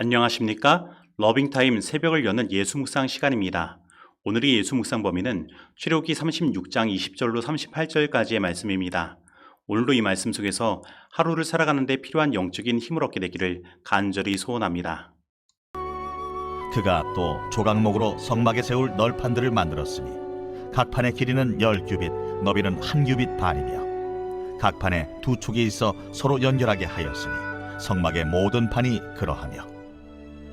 안녕하십니까? 러빙타임 새벽을 여는 예수묵상 시간입니다. 오늘의 예수묵상 범위는 출애굽기 36장 20절로 38절까지의 말씀입니다. 오늘도 이 말씀 속에서 하루를 살아가는 데 필요한 영적인 힘을 얻게 되기를 간절히 소원합니다. 그가 또 조각목으로 성막에 세울 널판들을 만들었으니 각 판의 길이는 10규빗, 너비는 1규빗 반이며 각 판에 두 촉이 있어 서로 연결하게 하였으니 성막의 모든 판이 그러하며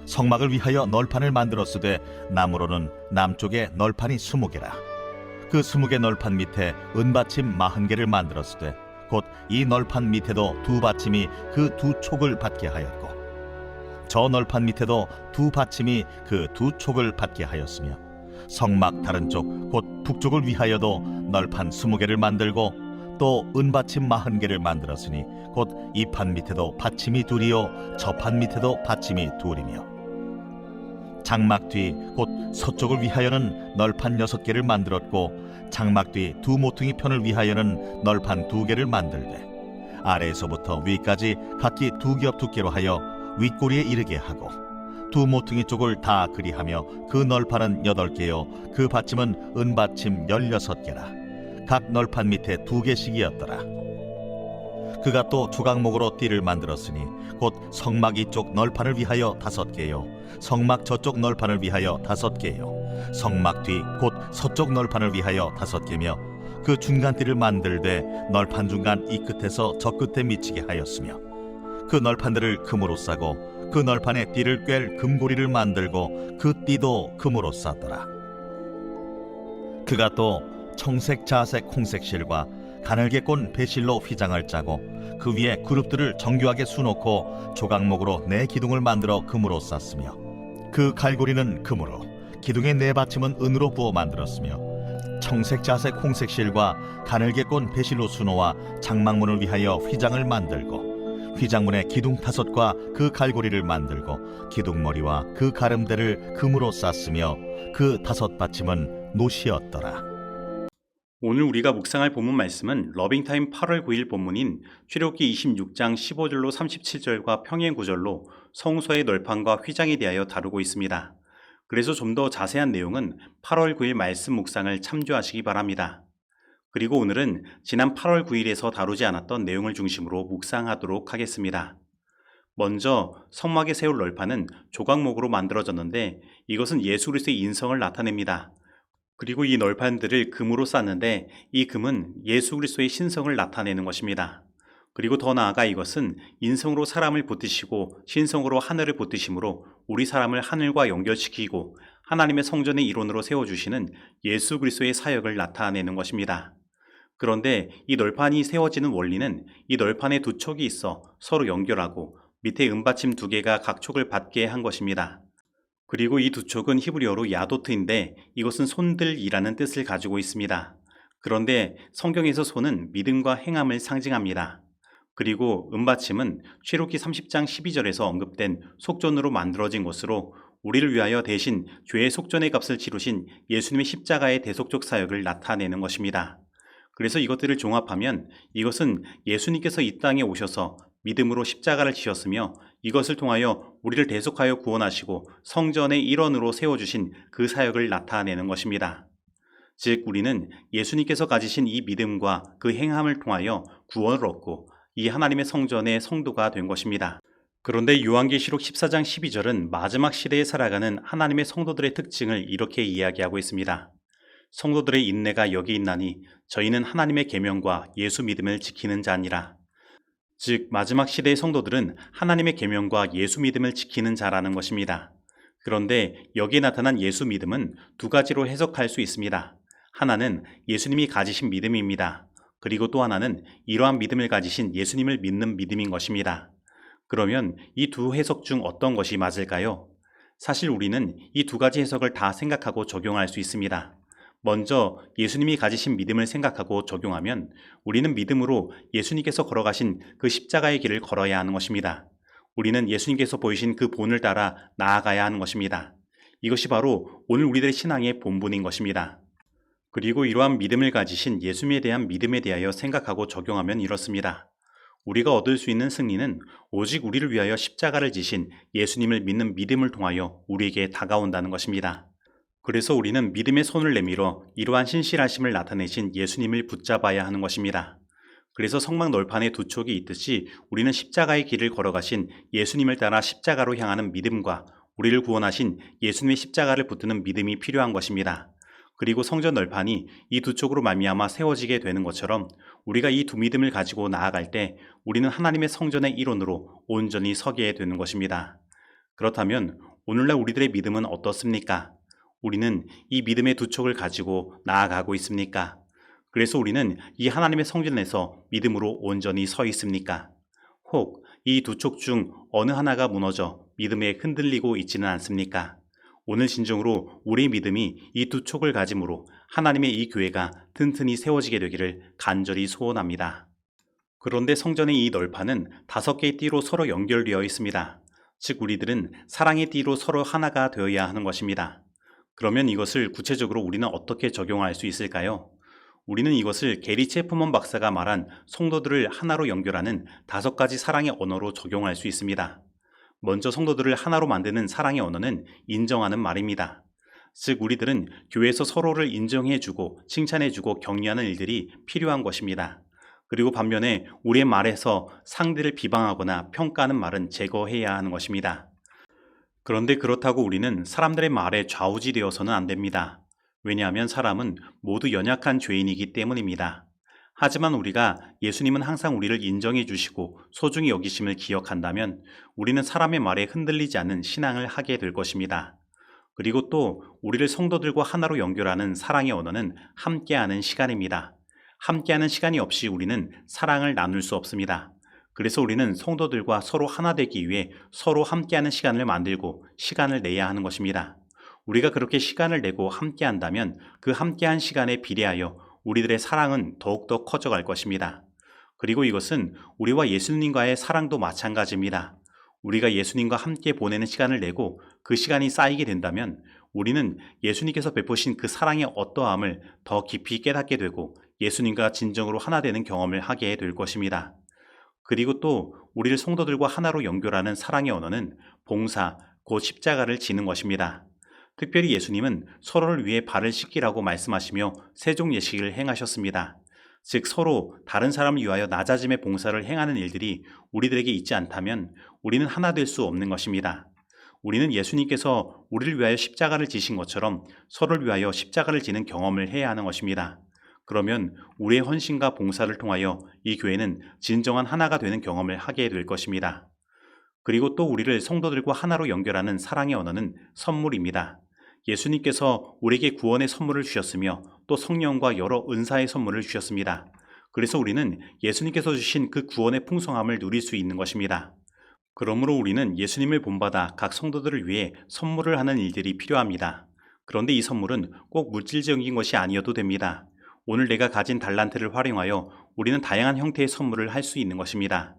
성막을 위하여 널판을 만들었으되 나무로는 남쪽에 널판이 20개라. 그 20개 널판 밑에 은받침 40개를 만들었으되 곧 이 널판 밑에도 두 받침이 그 두 촉을 받게 하였고 저 널판 밑에도 두 받침이 그 두 촉을 받게 하였으며 성막 다른 쪽 곧 북쪽을 위하여도 널판 20개를 만들고 또 은받침 40개를 만들었으니 곧 이 판 밑에도 받침이 둘이요 저 판 밑에도 받침이 둘이며 장막 뒤 곧 서쪽을 위하여는 널판 6개를 만들었고 장막 뒤 두 모퉁이 편을 위하여는 널판 2개를 만들되 아래에서부터 위까지 각기 2겹 두께로 하여 윗꼬리에 이르게 하고 두 모퉁이 쪽을 다 그리하며 그 널판은 8개요 그 받침은 은받침 16개라. 각 널판 밑에 2개씩이었더라. 그가 또 조각목으로 띠를 만들었으니 곧 성막 이쪽 널판을 위하여 5개요 성막 저쪽 널판을 위하여 5개요 성막 뒤 곧 서쪽 널판을 위하여 5개며 그 중간 띠를 만들되 널판 중간 이 끝에서 저 끝에 미치게 하였으며 그 널판들을 금으로 싸고 그 널판에 띠를 꿰 금고리를 만들고 그 띠도 금으로 쌌더라. 그가 또 청색, 자색, 홍색 실과 가늘게 꼰 배실로 휘장을 짜고 그 위에 그룹들을 정교하게 수놓고 조각목으로 4기둥을 만들어 금으로 쌌으며 그 갈고리는 금으로 기둥의 4받침은 은으로 부어 만들었으며 청색, 자색, 홍색 실과 가늘게 꼰 배실로 수놓아 장막문을 위하여 휘장을 만들고 휘장문의 기둥 5과 그 갈고리를 만들고 기둥머리와 그 가름대를 금으로 쌌으며 그 5받침은 노시였더라. 오늘 우리가 묵상할 본문 말씀은 러빙타임 8월 9일 본문인 출애굽기 26장 15절로 37절과 평행 구절로 성소의 널판과 휘장에 대하여 다루고 있습니다. 그래서 좀 더 자세한 내용은 8월 9일 말씀 묵상을 참조하시기 바랍니다. 그리고 오늘은 지난 8월 9일에서 다루지 않았던 내용을 중심으로 묵상하도록 하겠습니다. 먼저 성막에 세울 널판은 조각목으로 만들어졌는데 이것은 예수 그리스도의 인성을 나타냅니다. 그리고 이 널판들을 금으로 쌌는데 이 금은 예수 그리스도의 신성을 나타내는 것입니다. 그리고 더 나아가 이것은 인성으로 사람을 붙드시고 신성으로 하늘을 붙드심으로 우리 사람을 하늘과 연결시키고 하나님의 성전의 일원으로 세워주시는 예수 그리스도의 사역을 나타내는 것입니다. 그런데 이 널판이 세워지는 원리는 이 널판에 두 촉이 있어 서로 연결하고 밑에 은받침 2개가 각 촉을 받게 한 것입니다. 그리고 이 두 촉은 히브리어로 야도트인데 이것은 손들이라는 뜻을 가지고 있습니다. 그런데 성경에서 손은 믿음과 행함을 상징합니다. 그리고 은받침은 출애굽기 30장 12절에서 언급된 속전으로 만들어진 것으로 우리를 위하여 대신 죄의 속전의 값을 치르신 예수님의 십자가의 대속적 사역을 나타내는 것입니다. 그래서 이것들을 종합하면 이것은 예수님께서 이 땅에 오셔서 믿음으로 십자가를 지셨으며 이것을 통하여 우리를 대속하여 구원하시고 성전의 일원으로 세워주신 그 사역을 나타내는 것입니다. 즉 우리는 예수님께서 가지신 이 믿음과 그 행함을 통하여 구원을 얻고 이 하나님의 성전의 성도가 된 것입니다. 그런데 요한계시록 14장 12절은 마지막 시대에 살아가는 하나님의 성도들의 특징을 이렇게 이야기하고 있습니다. 성도들의 인내가 여기 있나니 저희는 하나님의 계명과 예수 믿음을 지키는 자니라. 즉 마지막 시대의 성도들은 하나님의 계명과 예수 믿음을 지키는 자라는 것입니다. 그런데 여기에 나타난 예수 믿음은 2가지로 해석할 수 있습니다. 하나는 예수님이 가지신 믿음입니다. 그리고 또 하나는 이러한 믿음을 가지신 예수님을 믿는 믿음인 것입니다. 그러면 이 두 해석 중 어떤 것이 맞을까요? 사실 우리는 이 2가지 해석을 다 생각하고 적용할 수 있습니다. 먼저 예수님이 가지신 믿음을 생각하고 적용하면 우리는 믿음으로 예수님께서 걸어가신 그 십자가의 길을 걸어야 하는 것입니다. 우리는 예수님께서 보이신 그 본을 따라 나아가야 하는 것입니다. 이것이 바로 오늘 우리들의 신앙의 본분인 것입니다. 그리고 이러한 믿음을 가지신 예수님에 대한 믿음에 대하여 생각하고 적용하면 이렇습니다. 우리가 얻을 수 있는 승리는 오직 우리를 위하여 십자가를 지신 예수님을 믿는 믿음을 통하여 우리에게 다가온다는 것입니다. 그래서 우리는 믿음의 손을 내밀어 이러한 신실하심을 나타내신 예수님을 붙잡아야 하는 것입니다. 그래서 성막 널판에 두 촉이 있듯이 우리는 십자가의 길을 걸어가신 예수님을 따라 십자가로 향하는 믿음과 우리를 구원하신 예수님의 십자가를 붙드는 믿음이 필요한 것입니다. 그리고 성전 널판이 이 두 촉으로 말미암아 세워지게 되는 것처럼 우리가 이 두 믿음을 가지고 나아갈 때 우리는 하나님의 성전의 일원으로 온전히 서게 되는 것입니다. 그렇다면 오늘날 우리들의 믿음은 어떻습니까? 우리는 이 믿음의 두 촉을 가지고 나아가고 있습니까? 그래서 우리는 이 하나님의 성전에서 믿음으로 온전히 서 있습니까? 혹 이 두 촉 중 어느 하나가 무너져 믿음에 흔들리고 있지는 않습니까? 오늘 진정으로 우리의 믿음이 이 두 촉을 가짐으로 하나님의 이 교회가 튼튼히 세워지게 되기를 간절히 소원합니다. 그런데 성전의 이 널판은 5개의 띠로 서로 연결되어 있습니다. 즉 우리들은 사랑의 띠로 서로 하나가 되어야 하는 것입니다. 그러면 이것을 구체적으로 우리는 어떻게 적용할 수 있을까요? 우리는 이것을 게리 체프먼 박사가 말한 성도들을 하나로 연결하는 5가지 사랑의 언어로 적용할 수 있습니다. 먼저 성도들을 하나로 만드는 사랑의 언어는 인정하는 말입니다. 즉 우리들은 교회에서 서로를 인정해주고 칭찬해주고 격려하는 일들이 필요한 것입니다. 그리고 반면에 우리의 말에서 상대를 비방하거나 평가하는 말은 제거해야 하는 것입니다. 그런데 그렇다고 우리는 사람들의 말에 좌우지되어서는 안 됩니다. 왜냐하면 사람은 모두 연약한 죄인이기 때문입니다. 하지만 우리가 예수님은 항상 우리를 인정해 주시고 소중히 여기심을 기억한다면 우리는 사람의 말에 흔들리지 않는 신앙을 하게 될 것입니다. 그리고 또 우리를 성도들과 하나로 연결하는 사랑의 언어는 함께하는 시간입니다. 함께하는 시간이 없이 우리는 사랑을 나눌 수 없습니다. 그래서 우리는 성도들과 서로 하나 되기 위해 서로 함께하는 시간을 만들고 시간을 내야 하는 것입니다. 우리가 그렇게 시간을 내고 함께한다면 그 함께한 시간에 비례하여 우리들의 사랑은 더욱더 커져갈 것입니다. 그리고 이것은 우리와 예수님과의 사랑도 마찬가지입니다. 우리가 예수님과 함께 보내는 시간을 내고 그 시간이 쌓이게 된다면 우리는 예수님께서 베푸신 그 사랑의 어떠함을 더 깊이 깨닫게 되고 예수님과 진정으로 하나 되는 경험을 하게 될 것입니다. 그리고 또 우리를 성도들과 하나로 연결하는 사랑의 언어는 봉사, 곧 십자가를 지는 것입니다. 특별히 예수님은 서로를 위해 발을 씻기라고 말씀하시며 세종 예식을 행하셨습니다. 즉 서로 다른 사람을 위하여 낮아짐의 봉사를 행하는 일들이 우리들에게 있지 않다면 우리는 하나 될 수 없는 것입니다. 우리는 예수님께서 우리를 위하여 십자가를 지신 것처럼 서로를 위하여 십자가를 지는 경험을 해야 하는 것입니다. 그러면 우리의 헌신과 봉사를 통하여 이 교회는 진정한 하나가 되는 경험을 하게 될 것입니다. 그리고 또 우리를 성도들과 하나로 연결하는 사랑의 언어는 선물입니다. 예수님께서 우리에게 구원의 선물을 주셨으며 또 성령과 여러 은사의 선물을 주셨습니다. 그래서 우리는 예수님께서 주신 그 구원의 풍성함을 누릴 수 있는 것입니다. 그러므로 우리는 예수님을 본받아 각 성도들을 위해 선물을 하는 일들이 필요합니다. 그런데 이 선물은 꼭 물질적인 것이 아니어도 됩니다. 오늘 내가 가진 달란트를 활용하여 우리는 다양한 형태의 선물을 할 수 있는 것입니다.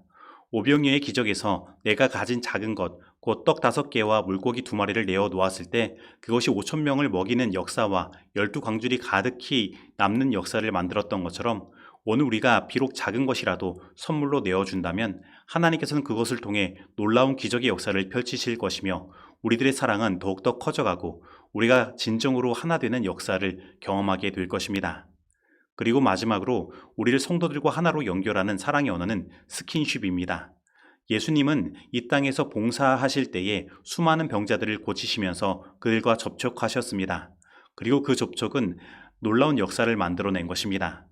오병이어의 기적에서 내가 가진 작은 것, 곧 떡 5개와 물고기 2마리를 내어 놓았을 때 그것이 5,000명을 먹이는 역사와 12광줄이 가득히 남는 역사를 만들었던 것처럼 오늘 우리가 비록 작은 것이라도 선물로 내어준다면 하나님께서는 그것을 통해 놀라운 기적의 역사를 펼치실 것이며 우리들의 사랑은 더욱더 커져가고 우리가 진정으로 하나 되는 역사를 경험하게 될 것입니다. 그리고 마지막으로 우리를 성도들과 하나로 연결하는 사랑의 언어는 스킨십입니다. 예수님은 이 땅에서 봉사하실 때에 수많은 병자들을 고치시면서 그들과 접촉하셨습니다. 그리고 그 접촉은 놀라운 역사를 만들어낸 것입니다.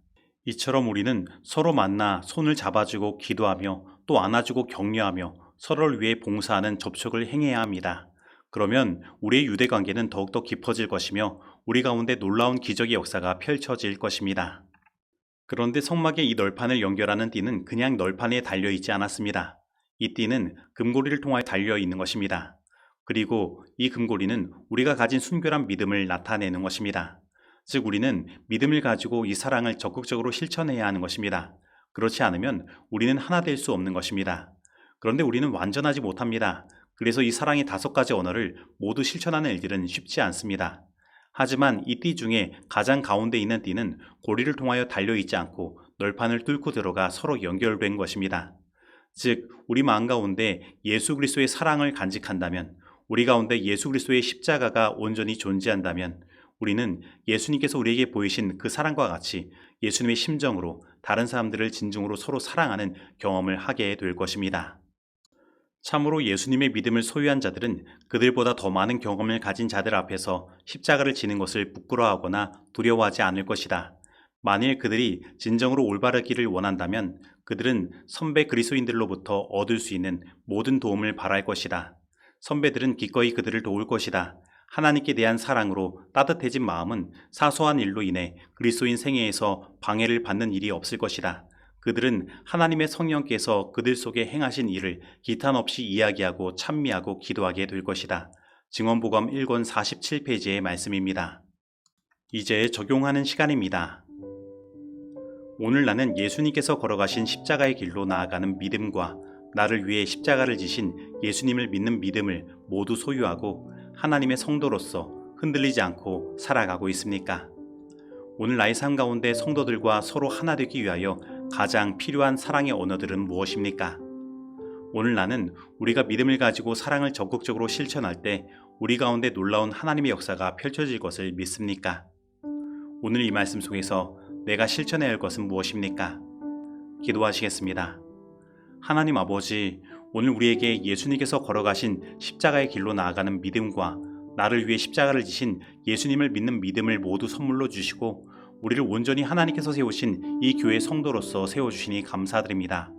이처럼 우리는 서로 만나 손을 잡아주고 기도하며 또 안아주고 격려하며 서로를 위해 봉사하는 접촉을 행해야 합니다. 그러면 우리의 유대관계는 더욱더 깊어질 것이며 우리 가운데 놀라운 기적의 역사가 펼쳐질 것입니다. 그런데 성막의 이 널판을 연결하는 띠는 그냥 널판에 달려있지 않았습니다. 이 띠는 금고리를 통하여 달려있는 것입니다. 그리고 이 금고리는 우리가 가진 순결한 믿음을 나타내는 것입니다. 즉 우리는 믿음을 가지고 이 사랑을 적극적으로 실천해야 하는 것입니다. 그렇지 않으면 우리는 하나 될 수 없는 것입니다. 그런데 우리는 완전하지 못합니다. 그래서 이 사랑의 5가지 언어를 모두 실천하는 일들은 쉽지 않습니다. 하지만 이 띠 중에 가장 가운데 있는 띠는 고리를 통하여 달려있지 않고 널판을 뚫고 들어가 서로 연결된 것입니다. 즉 우리 마음 가운데 예수 그리스도의 사랑을 간직한다면, 우리 가운데 예수 그리스도의 십자가가 온전히 존재한다면 우리는 예수님께서 우리에게 보이신 그 사랑과 같이 예수님의 심정으로 다른 사람들을 진정으로 서로 사랑하는 경험을 하게 될 것입니다. 참으로 예수님의 믿음을 소유한 자들은 그들보다 더 많은 경험을 가진 자들 앞에서 십자가를 지는 것을 부끄러워하거나 두려워하지 않을 것이다. 만일 그들이 진정으로 올바르기를 원한다면 그들은 선배 그리스도인들로부터 얻을 수 있는 모든 도움을 바랄 것이다. 선배들은 기꺼이 그들을 도울 것이다. 하나님께 대한 사랑으로 따뜻해진 마음은 사소한 일로 인해 그리스도인 생애에서 방해를 받는 일이 없을 것이다. 그들은 하나님의 성령께서 그들 속에 행하신 일을 기탄 없이 이야기하고 찬미하고 기도하게 될 것이다. 증언복음 1권 47페이지의 말씀입니다. 이제 적용하는 시간입니다. 오늘 나는 예수님께서 걸어가신 십자가의 길로 나아가는 믿음과 나를 위해 십자가를 지신 예수님을 믿는 믿음을 모두 소유하고 하나님의 성도로서 흔들리지 않고 살아가고 있습니까? 오늘 나의 삶 가운데 성도들과 서로 하나 되기 위하여 가장 필요한 사랑의 언어들은 무엇입니까? 오늘 나는 우리가 믿음을 가지고 사랑을 적극적으로 실천할 때 우리 가운데 놀라운 하나님의 역사가 펼쳐질 것을 믿습니까? 오늘 이 말씀 속에서 내가 실천해야 할 것은 무엇입니까? 기도하시겠습니다. 하나님 아버지, 오늘 우리에게 예수님께서 걸어가신 십자가의 길로 나아가는 믿음과 나를 위해 십자가를 지신 예수님을 믿는 믿음을 모두 선물로 주시고 우리를 온전히 하나님께서 세우신 이 교회 성도로서 세워주시니 감사드립니다.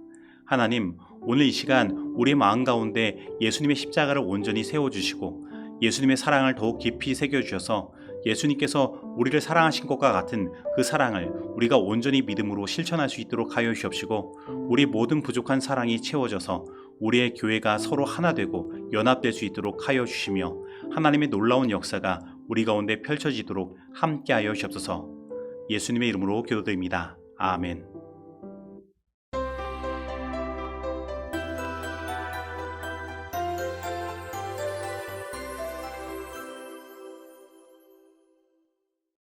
하나님, 오늘 이 시간 우리의 마음 가운데 예수님의 십자가를 온전히 세워주시고 예수님의 사랑을 더욱 깊이 새겨주셔서 예수님께서 우리를 사랑하신 것과 같은 그 사랑을 우리가 온전히 믿음으로 실천할 수 있도록 하여 주시옵시고 우리 모든 부족한 사랑이 채워져서 우리의 교회가 서로 하나 되고 연합될 수 있도록 하여 주시며 하나님의 놀라운 역사가 우리 가운데 펼쳐지도록 함께하여 주옵소서. 예수님의 이름으로 기도드립니다. 아멘.